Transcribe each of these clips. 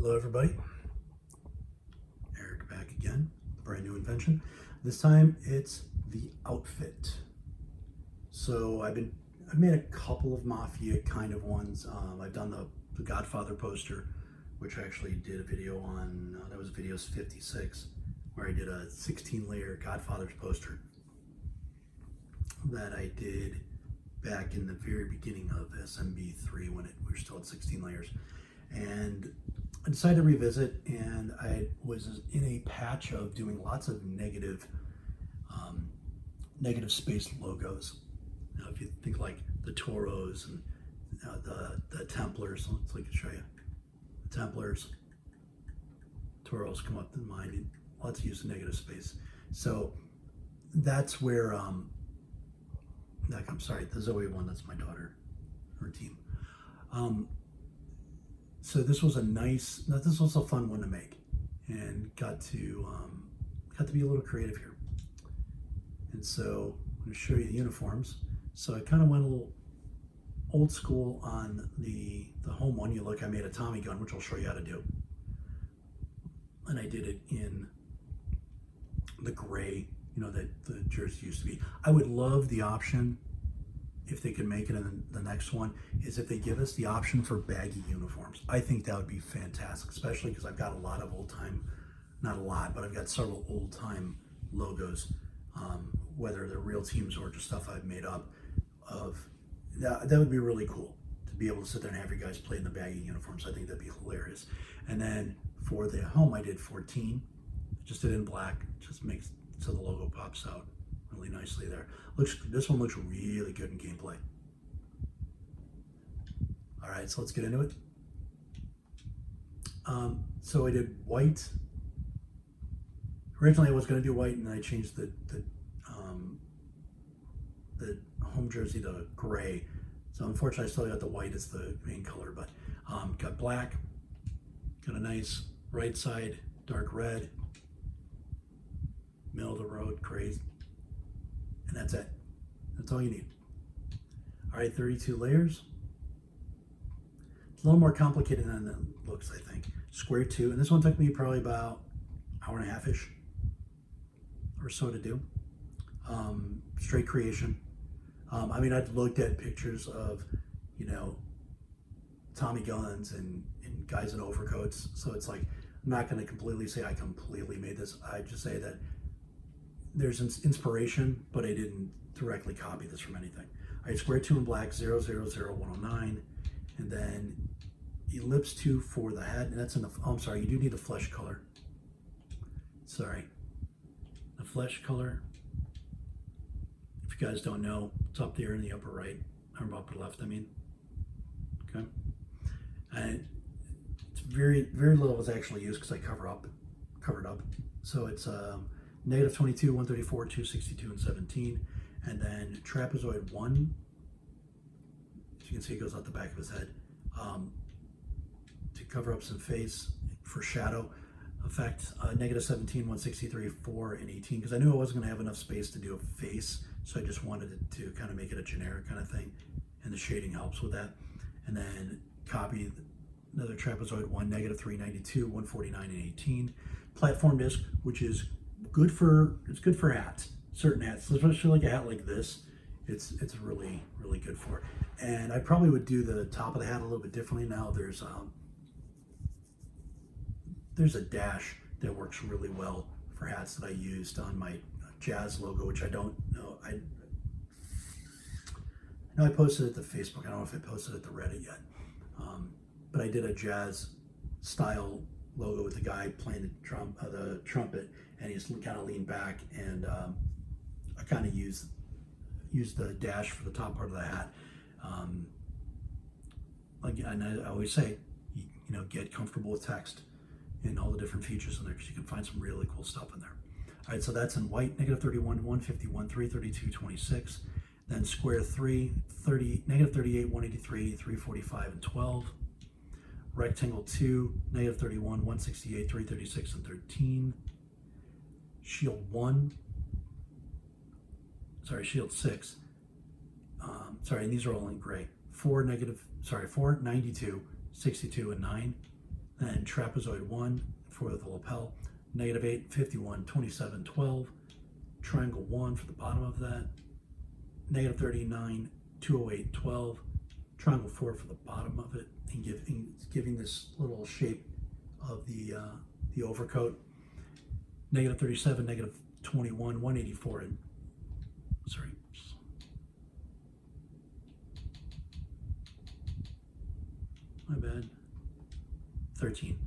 Hello everybody, Eric back again, brand new invention. This time it's the outfit. So I've made a couple of mafia kind of ones. I've done the Godfather poster, which I actually did a video on, that was videos 56, where I did a 16 layer Godfather's poster that I did back in the very beginning of SMB3 when we were still at 16 layers. And I decided to revisit, and I was in a patch of doing lots of negative space logos. Now, if you think like the Toros and the Templars, let's like show you the Templars, Toros come up to mind. Lots of use of negative space. So that's where I'm sorry, the Zoe one. That's my daughter, her team. So this was a fun one to make, and got to be a little creative here. And so I'm going to show you the uniforms. So I kind of went a little old school on the home one. You look, I made a Tommy gun, which I'll show you how to do, and I did it in the gray, that the jersey used to be. I would love the option, if they could make it in the next one, is if they give us the option for baggy uniforms. I think that would be fantastic, especially because I've got a lot of not a lot, but I've got several old time logos, whether they're real teams or just stuff I've made up of. That would be really cool to be able to sit there and have you guys play in the baggy uniforms. I think that'd be hilarious. And then for the home, I did 14, just did it in black, just makes so the logo pops out really nicely there. This one looks really good in gameplay. All right, so let's get into it. So I did white. Originally I was going to do white, and then I changed the home jersey to gray. So unfortunately I still got the white as the main color, but got black, got a nice right side dark red, middle of the road gray, and that's it. That's all you need. All right, 32 layers. It's a little more complicated than it looks, I think. Square two, and this one took me probably about an hour and a half-ish or so to do. Straight creation. I've looked at pictures of, Tommy guns and guys in overcoats, so it's like, I'm not going to completely say I completely made this. I just say that there's inspiration, but I didn't directly copy this from anything. I had square 2 in black, 000109, and then ellipse 2 for the head, and that's in the, I'm sorry, you do need the flesh color. Sorry. The flesh color, if you guys don't know, it's up there in the upper right, or upper left, okay? And it's very, very little is actually used because I covered up. So it's negative 22, 134, 262, and 17. And then trapezoid 1, as you can see, it goes out the back of his head, to cover up some face for shadow effect. Negative 17, 163, 4, and 18, because I knew I wasn't going to have enough space to do a face, so I just wanted it to kind of make it a generic kind of thing, and the shading helps with that. And then copy another trapezoid 1, negative 392, 149, and 18. Platform disc, which is good for hats, certain hats, especially like a hat like this. It's really, really good for it. And I probably would do the top of the hat a little bit differently. Now there's a dash that works really well for hats that I used on my Jazz logo, which I don't know. I know I posted it to Facebook. I don't know if I posted it to Reddit yet, but I did a Jazz style logo with the guy playing the trumpet, and he's kind of leaned back, and I kind of used the dash for the top part of the hat. And I always say, get comfortable with text and all the different features in there, because you can find some really cool stuff in there. All right, so that's in white, negative 31, 151, 332, 26. Then square 3, 30, negative 38, 183, 345, and 12. Rectangle 2, negative 31, 168, 336, and 13. Shield 1, shield 6. And these are all in gray. 4, 92, 62, and 9. Then trapezoid 1 for the lapel, -8, 51, 27, 12. Triangle 1 for the bottom of that, -39, 208, 12. Triangle 4 for the bottom of it, and giving this little shape of the overcoat. -37, -21, 184, and sorry. My bad. 13.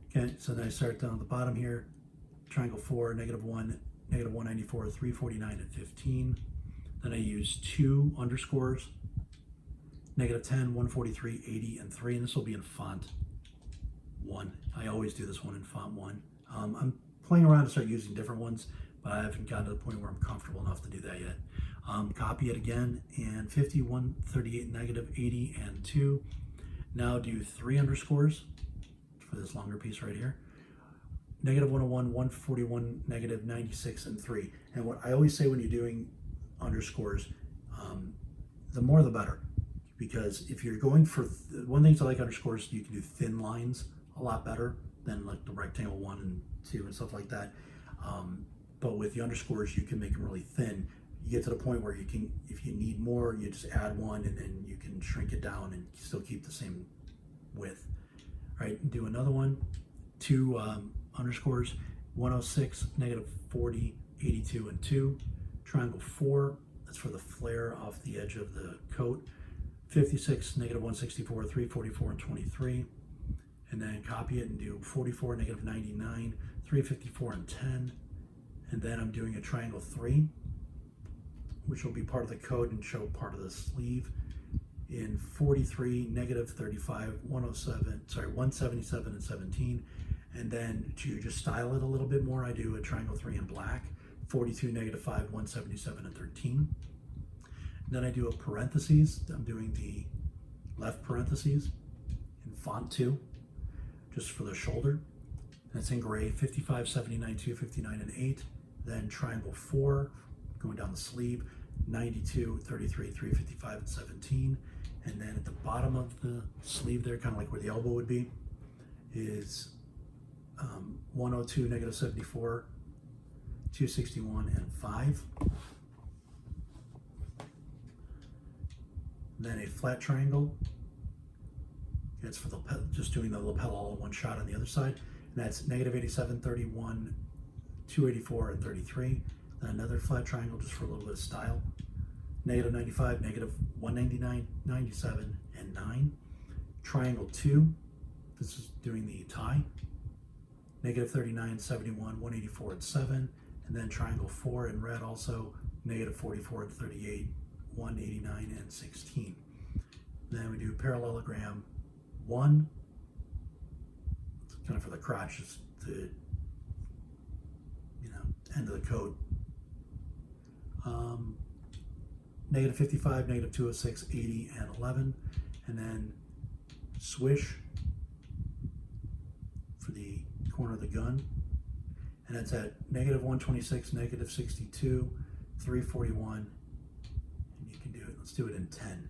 Okay, so then I start down at the bottom here. Triangle 4, -1, -194, 349, and 15. Then I use 2 underscores. -10, 143, 80, and 3. And this will be in font 1. I always do this one in font 1. I'm playing around to start using different ones, but I haven't gotten to the point where I'm comfortable enough to do that yet. Copy it again, and 50, 138, -80, and 2. Now do 3 underscores for this longer piece right here. -101, 141, -96, and 3. And what I always say when you're doing underscores, the more the better. Because if you're going for, one thing I like underscores, you can do thin lines a lot better than like the rectangle 1 and 2 and stuff like that. But with the underscores, you can make them really thin. You get to the point where you can, if you need more, you just add 1 and then you can shrink it down and still keep the same width. All right, do another one, 2 underscores, 106, -40, 82, and 2. Triangle 4, that's for the flare off the edge of the coat. 56, -164, 344, and 23. And then copy it and do 44, -99, 354, and 10. And then I'm doing a triangle 3, which will be part of the coat and show part of the sleeve, in 43, -35, 177, and 17. And then to just style it a little bit more, I do a triangle 3 in black, 42, -5, 177, and 13. And then I do a parentheses. I'm doing the left parentheses in font 2, just for the shoulder. That's in gray, 55, 79, 259, and 8. Then triangle 4, going down the sleeve, 92, 33, 355, and 17. And then at the bottom of the sleeve there, kind of like where the elbow would be, is 102, -74, 261, and 5. Then a flat triangle. It's for the just doing the lapel all in one shot on the other side. And that's -87, 31, 284, and 33. Then another flat triangle just for a little bit of style. -95, -199, 97, and 9. Triangle 2. This is doing the tie. -39, 71, 184, and 7. And then triangle 4 in red also, -44 and 38, 189, and 16. Then we do parallelogram 1. It's kind of for the crotch, just the end of the coat. -55, -206, 80, and 11. And then swish for the corner of the gun. And that's at -126, -62, 341. And you can do it, let's do it in 10.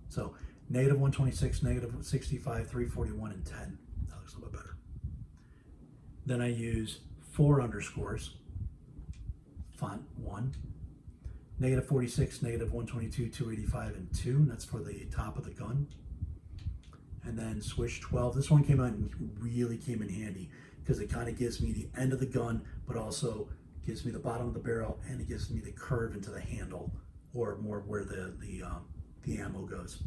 So -126, -65, 341, and 10. That looks a little bit better. Then I use 4 underscores, font 1. -46, -122, 285, and 2. And that's for the top of the gun. And then swish 12. This one really came in handy because it kind of gives me the end of the gun, but also gives me the bottom of the barrel, and it gives me the curve into the handle, or more where the ammo goes.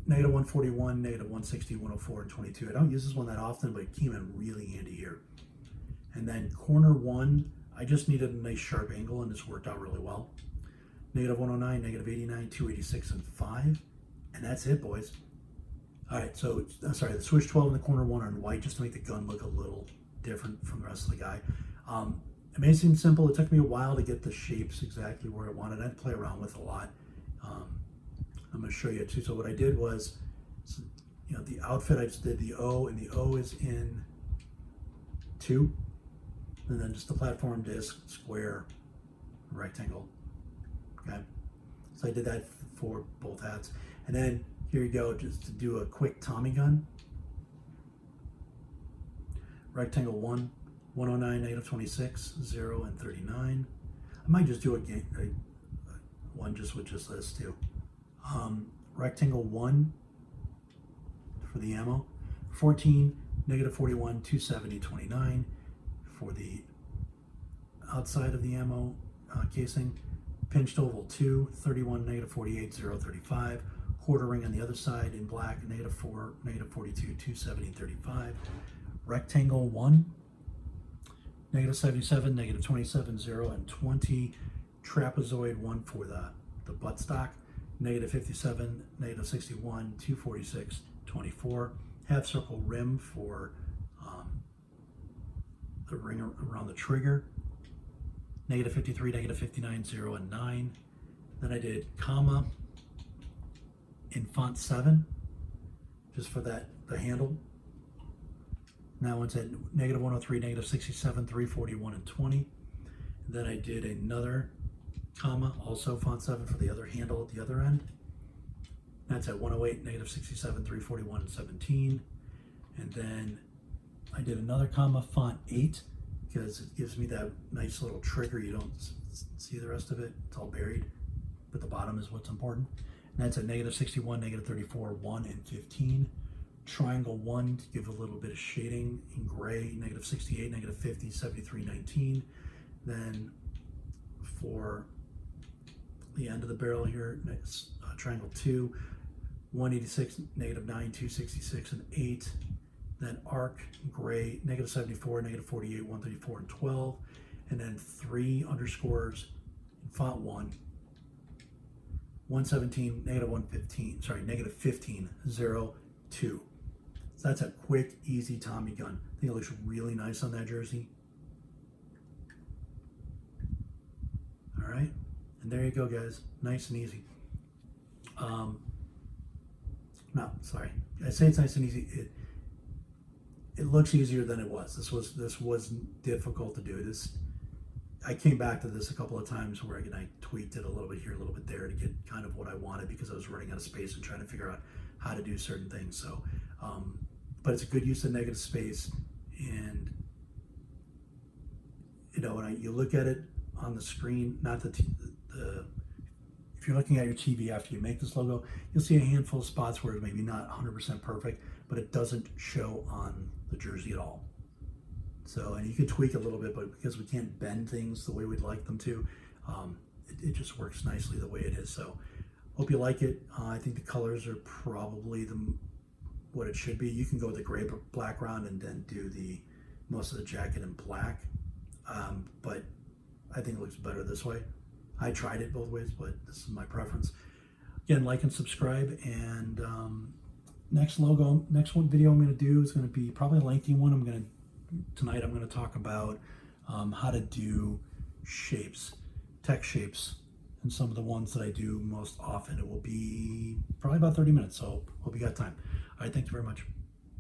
-141, -160, 104, and 22. I don't use this one that often, but it came in really handy here. And then corner 1, I just needed a nice sharp angle, and this worked out really well. -109, -89, 286, and 5. And that's it, boys. All right, so the switch 12 in the corner 1 on white, just to make the gun look a little different from the rest of the guy. It may seem simple. It took me a while to get the shapes exactly where I wanted. I had to play around with a lot. I'm going to show you too. So what I did was, the outfit, I just did the O, and the O is in 2. And then just the platform, disc, square, rectangle. Okay. So I did that for both hats. And then here you go, just to do a quick Tommy gun. Rectangle 1, 109, negative 26, 0, and 39. I might just do a one just with just this too. Rectangle 1 for the ammo, 14, negative 41, 270, 29 for the outside of the ammo casing. Pinched oval 2, 31, negative 48, 0, 35. Quarter ring on the other side in black, negative 4, negative 42, 270, 35. Rectangle 1, negative 77, negative 27, 0, and 20. Trapezoid 1 for the buttstock, negative 57, negative 61, 246, 24. Half circle rim for the ring around the trigger, negative 53, negative 59, 0, and 9. Then I did comma in font 7, just for the handle. Now it's at negative 103, negative 67, 341, and 20. Then I did another comma, also font 7 for the other handle at the other end. That's at 108, negative 67, 341, and 17. And then I did another comma, font 8, because it gives me that nice little trigger. You don't see the rest of it, it's all buried, but the bottom is what's important. And that's at negative 61, negative 34, 1, and 15. Triangle 1 to give a little bit of shading in gray, negative 68, negative 50, 73, 19. Then for the end of the barrel here, next triangle 2, 186, negative 9, 266, and 8. Then arc gray, negative 74, negative 48, 134, and 12. And then 3 underscores in font 1, 117, negative 115, sorry, negative 15, 0, 2. So that's a quick, easy Tommy gun. I think it looks really nice on that jersey. All right, and there you go, guys. Nice and easy. No, sorry. I say it's nice and easy. It looks easier than it was. This was difficult to do. I came back to this a couple of times where again I tweaked it a little bit here, a little bit there to get kind of what I wanted because I was running out of space and trying to figure out how to do certain things. So, but it's a good use of negative space, and you know when you look at it on the screen, not the if you're looking at your TV after you make this logo, you'll see a handful of spots where it's maybe not 100% perfect, but it doesn't show on the jersey at all. So, and you can tweak a little bit, but because we can't bend things the way we'd like them to, it just works nicely the way it is. So, hope you like it. I think the colors are probably what it should be. You can go with the gray background and then do most of the jacket in black, but I think it looks better this way. I tried it both ways, but this is my preference. Again, like and subscribe, and next one video I'm going to do is going to be probably a lengthy one. Tonight I'm going to talk about how to do shapes, text shapes, and some of the ones that I do most often. It will be probably about 30 minutes, so hope you got time. All right, thank you very much.